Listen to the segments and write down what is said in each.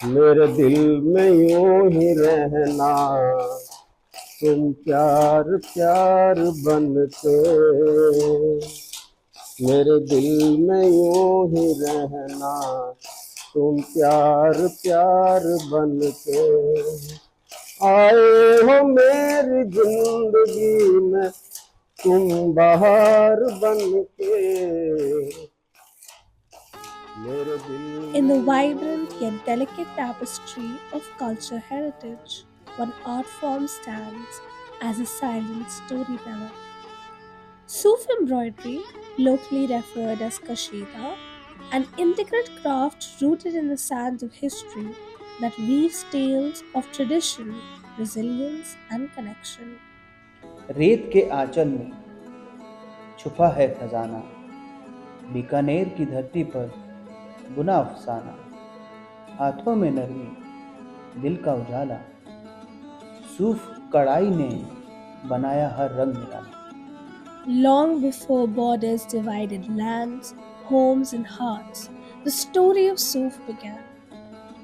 मेरे दिल में यूं ही रहना, तुम प्यार प्यार बन के। मेरे दिल में यूं ही रहना, तुम प्यार प्यार बन के। आए हो मेरी जिंदगी में तुम बहार बन के। मेरे दिल In the में vibrant yet delicate tapestry of culture heritage, one art form stands as a silent storyteller. Suf embroidery, locally referred as kashida, an intricate craft rooted in the sands of history that weaves tales of tradition, resilience, and connection. रेत के आंचल में छुपा है खजाना, बीकानेर की धरती पर बुना अफसाना। हाथों में नरमी, दिल का उजाला, सूफ कढ़ाई ने बनाया हर रंग निराला। Long before borders divided lands, homes, and hearts, the story of Suf began.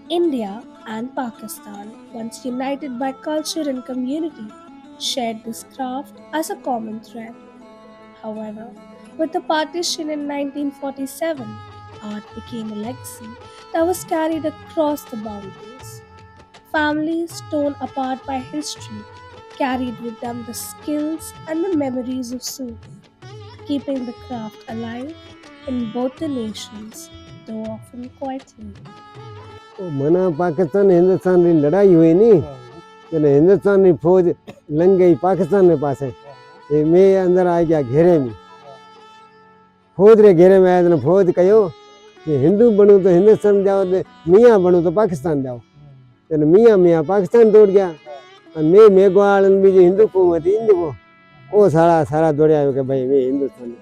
India and Pakistan, once united by culture and community, shared this craft as a common thread. However, with the partition in 1947, art became a legacy that was carried across the boundaries. Families torn apart by history carried with them the skills and the memories of Suf, keeping the craft alive in both the nations, though often quietly. मना पाकिस्तान हिंदुस्तान की लड़ाई हुई नी, तो हिंदुस्तान की फौज लंघ गई पाकिस्तान के पास। मैं अंदर आ गया घेरे में, फौज रे घेरे में आया। फौज कहो कि हिंदू बनू तो हिंदुस्तान जाओ, मियाँ बनू तो पाकिस्तान जाओ। तो मियाँ मियाँ पाकिस्तान दौड़ गया, और मैं मेघवाल बीजी हिंदू कुमत इंदु को वो सारा सारा दौड़िया कि भाई मैं हिंदुस्तान।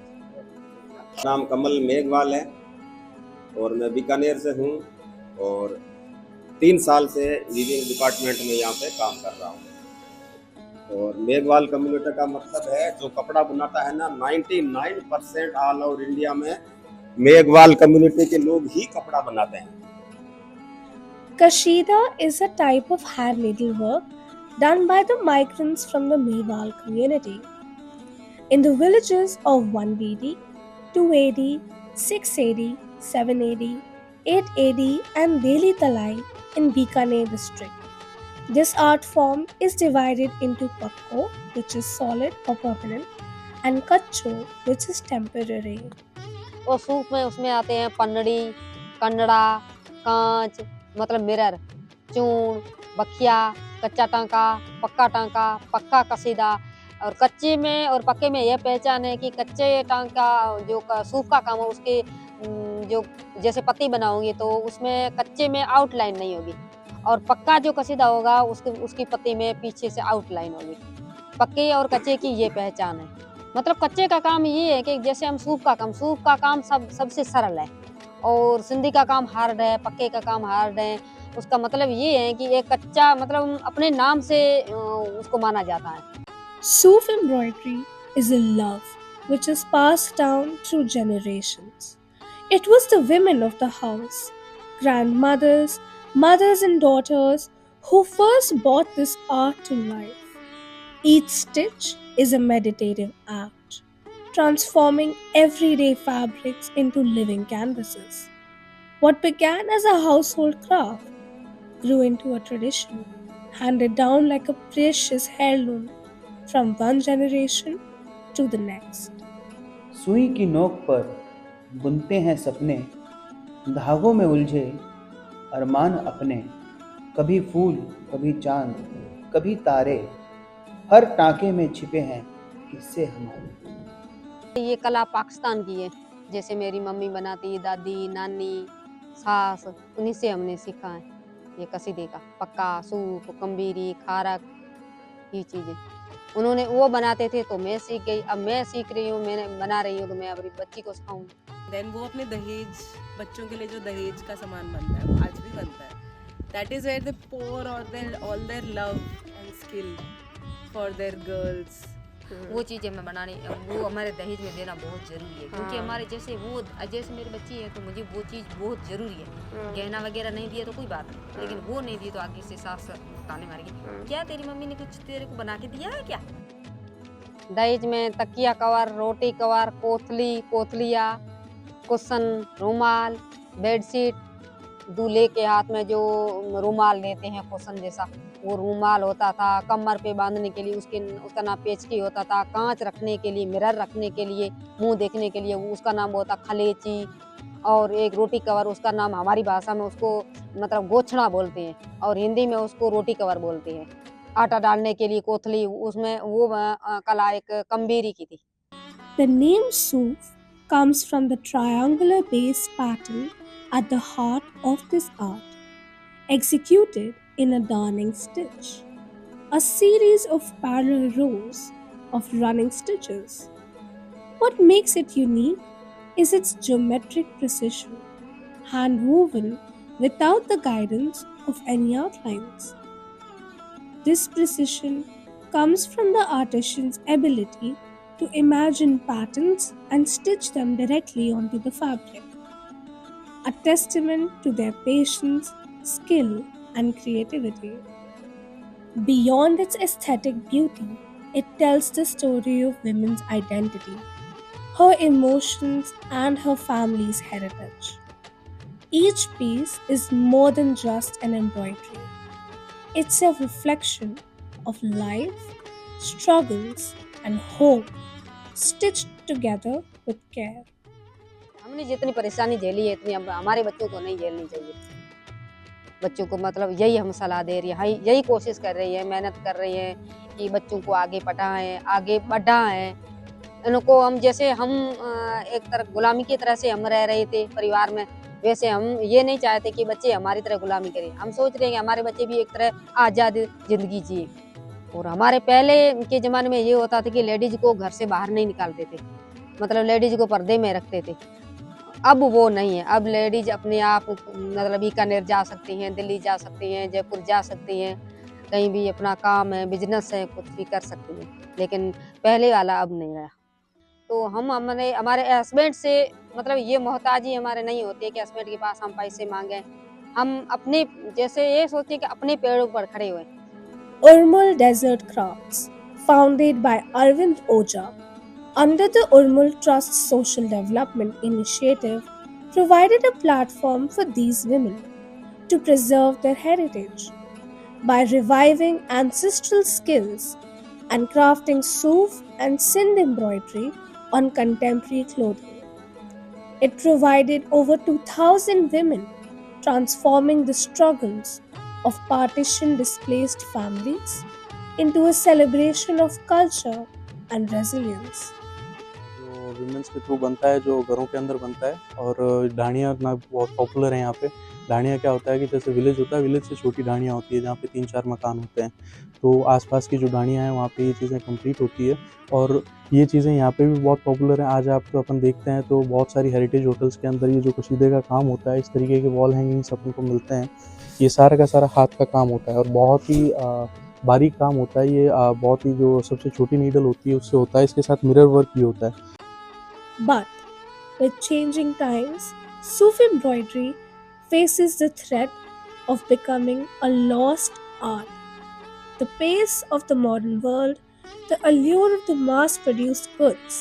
नाम कमल मेघवाल है और मैं बीकानेर से हूँ और 3 साल से वीविंग डिपार्टमेंट में यहाँ पे काम कर रहा हूँ। और मेघवाल कम्युनिटी का मतलब है जो कपड़ा बनाता है ना, 99% ऑल ओवर इंडिया में मेघवाल कम्युनिटी के लोग ही कपड़ा बनाते हैं। Kashida is a type of hand needlework done by the migrants from the Mewal community. In the villages of 1 BD, 2 AD, 6 AD, 7 AD, 8 AD, and Beli Talai in Bikaner district. This art form is divided into Pakko, which is solid or permanent, and Kacho, which is temporary. और soup में उसमें आते हैं पन्नड़ी, कंडड़ा, कांच मतलब mirror, चून, बखिया, कच्चा टांका, पक्का कसीदा। और कच्चे में और पक्के में यह पहचान है कि कच्चे टांका जो सूप का काम है उसके जो जैसे पत्ती बनाओगे तो उसमें कच्चे में आउटलाइन नहीं होगी, और पक्का जो कसीदा होगा उसकी पत्ती में पीछे से आउटलाइन होगी। पक्के और कच्चे की ये पहचान है। मतलब कच्चे का काम ये है कि जैसे हम सूप का काम सबसे सरल है, और सिंधी का काम हार्ड है, पक्के का काम हार्ड है। उसका मतलब ये है कि एक कच्चा मतलब अपने नाम से उसको माना जाता है। Suf embroidery is a love which is passed down through generations. It was the women of the house, grandmothers, mothers, and daughters who first brought this art to life. Each stitch is a meditative act, transforming everyday fabrics into living canvases. What began as a household craft grew into a tradition, handed down like a precious heirloom from one generation to the next. सुई की नोक पर बुनते हैं सपने, धागों में उलझे अरमान अपने। कभी फूल, कभी चांद, कभी तारे, हर टांके में छिपे हैं किस्से हमारे। ये कला पाकिस्तान की है, जैसे मेरी मम्मी बनाती, दादी, नानी, सास, उन्हीं से हमने सीखा है ये कसीदे का। पक्का, सूप, कंबीरी, खारक, ये चीजें उन्होंने वो बनाते थे तो मैं सीख गई। अब मैं सीख रही हूँ, मैंने बना रही हूँ तो मैं अपनी बच्ची को सिखाऊँ। देन वो अपने दहेज, बच्चों के लिए जो दहेज का सामान बनता है वो आज भी बनता है। That is where they pour all their love and skill for their girls. वो चीज़ें हमें बनाने, वो हमारे दहेज में देना बहुत ज़रूरी है, क्योंकि हमारे जैसे जैसे मेरी बच्ची है तो मुझे वो चीज़ बहुत ज़रूरी है। गहना वगैरह नहीं दिया तो कोई बात नहीं, लेकिन वो नहीं दी तो आगे से सास ताने मारेगी, क्या तेरी मम्मी ने कुछ तेरे को बना के दिया है क्या? दहेज में तकिया कवर, रोटी कवर, कोथलिया, कुशन, रुमाल, बेडशीट, दूल्हे के हाथ में जो रुमाल देते हैं कुशन जैसा, वो रुमाल होता था। कमर पे बांधने के लिए उसका नाम पेचकी होता था। कांच रखने के लिए, मिरर रखने के लिए, मुंह देखने के लिए उसका नाम होता खलेची। और एक रोटी कवर, उसका नाम हमारी भाषा में उसको मतलब गोछड़ा बोलते हैं और हिंदी में उसको रोटी कवर बोलते हैं। आटा डालने के लिए कोथली, उसमें वो कला एक कम्बीरी की थी। The name Suf comes from the triangular base pattern at the heart of this art, executed in a darning stitch, a series of parallel rows of running stitches. What makes it unique is its geometric precision, hand woven without the guidance of any outlines. This precision comes from the artisan's ability to imagine patterns and stitch them directly onto the fabric, a testament to their patience, skill, and creativity. Beyond its aesthetic beauty, it tells the story of women's identity, her emotions, and her family's heritage. Each piece is more than just an embroidery. It's a reflection of life, struggles, and hope stitched together with care. हमने जितनी परेशानी झेली है इतनी हमारे बच्चों को नहीं झेलनी चाहिए। बच्चों को मतलब यही हम सलाह दे रही है, यही कोशिश कर रही है, मेहनत कर रही है कि बच्चों को आगे पढ़ाएं, आगे बढ़ाएं। इनको हम जैसे हम एक तरह गुलामी की तरह से हम रह रहे थे परिवार में, वैसे हम ये नहीं चाहते कि बच्चे हमारी तरह गुलामी करें। हम सोच रहे हैं कि हमारे बच्चे भी एक तरह आज़ाद जिंदगी जिए। और हमारे पहले के ज़माने में ये होता था कि लेडीज को घर से बाहर नहीं निकालते थे, मतलब लेडीज को पर्दे में रखते थे। अब वो नहीं है, अब लेडीज अपने आप मतलब बीकानेर जा सकती हैं, दिल्ली जा सकती हैं, जयपुर जा सकती हैं, कहीं भी अपना काम है, बिजनेस है, कुछ भी कर सकती हैं। लेकिन पहले वाला अब नहीं रहा। तो हम हमारे हस्बैंड से मतलब ये मोहताजी हमारे नहीं होती है कि हस्बैंड के पास हम पैसे मांगे। हम अपने जैसे ये सोचते हैं कि अपने पैरों पर खड़े हुए। Urmul Desert Crafts, founded by Arvind Oja, under the Urmul Trust Social Development Initiative, provided a platform for these women to preserve their heritage by reviving ancestral skills and crafting Suf and Sindh embroidery on contemporary clothing. It provided over 2,000 women, transforming the struggles of partition displaced families into a celebration of culture and resilience. जो women's के through बनता है, जो घरों के अंदर बनता है, और ढाणियाँ ना बहुत पॉपुलर है यहाँ पे। ढाणियाँ क्या होता है कि जैसे विलेज होता है, विलेज से छोटी ढाणियाँ होती है जहाँ पे 3-4 मकान होते हैं, तो आसपास की जो ढाणियाँ हैं वहाँ पे ये चीज़ें कंप्लीट होती है और ये चीज़ें यहाँ पे भी बहुत पॉपुलर हैं। आज आप तो अपन देखते हैं तो बहुत सारी हेरिटेज होटल्स के अंदर ये जो कशीदे का काम होता है, इस तरीके के वॉल हैंगिंग्स अपन को मिलते हैं। ये सारा का सारा हाथ का काम होता है और बहुत ही बारीक काम होता है। ये बहुत ही जो सबसे छोटी नीडल होती है उससे होता है, इसके साथ मिरर वर्क भी होता है। But with changing times, Sufi embroidery faces the threat of becoming a lost art. The pace of the modern world, the allure of the mass-produced goods,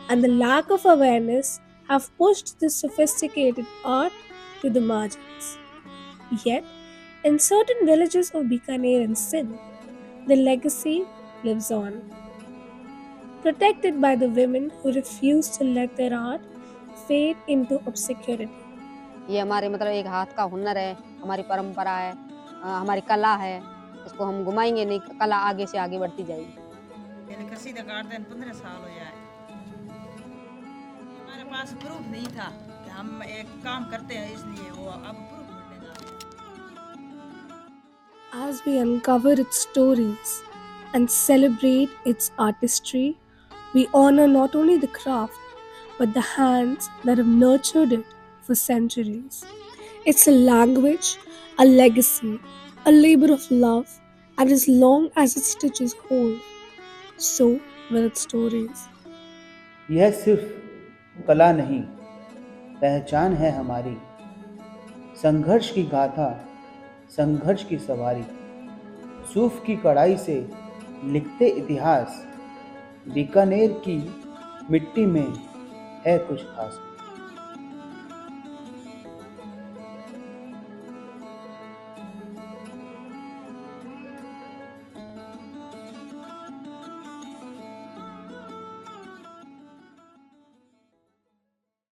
and the lack of awareness have pushed this sophisticated art to the margins. Yet, in certain villages of Bikaner and Sindh, the legacy lives on, protected by the women who refuse to let their art fade into obscurity. ये हमारे मतलब एक हाथ का हुनर है, हमारी परंपरा है, हमारी कला है। इसको हम घुमाएंगे नहीं, कला आगे से आगे बढ़ती जाएगी। मैंने कसीदा काटते 15 साल हो जाए। हमारे पास प्रूफ नहीं था कि हम एक काम करते हैं, इसलिए वो अब प्रूफ मिलने लगा। As we uncover its stories and celebrate its artistry, we honor not only the craft, but the hands that have nurtured it for centuries. It's a language, a legacy, a labor of love, and as long as it stitches hold, so with its stories. यह सिर्फ कला नहीं, पहचान है हमारी। संघर्ष की गाथा, संघर्ष की सवारी, सूफ की कढ़ाई से लिखते इतिहास। बीकानेर की मिट्टी में है कुछ खास।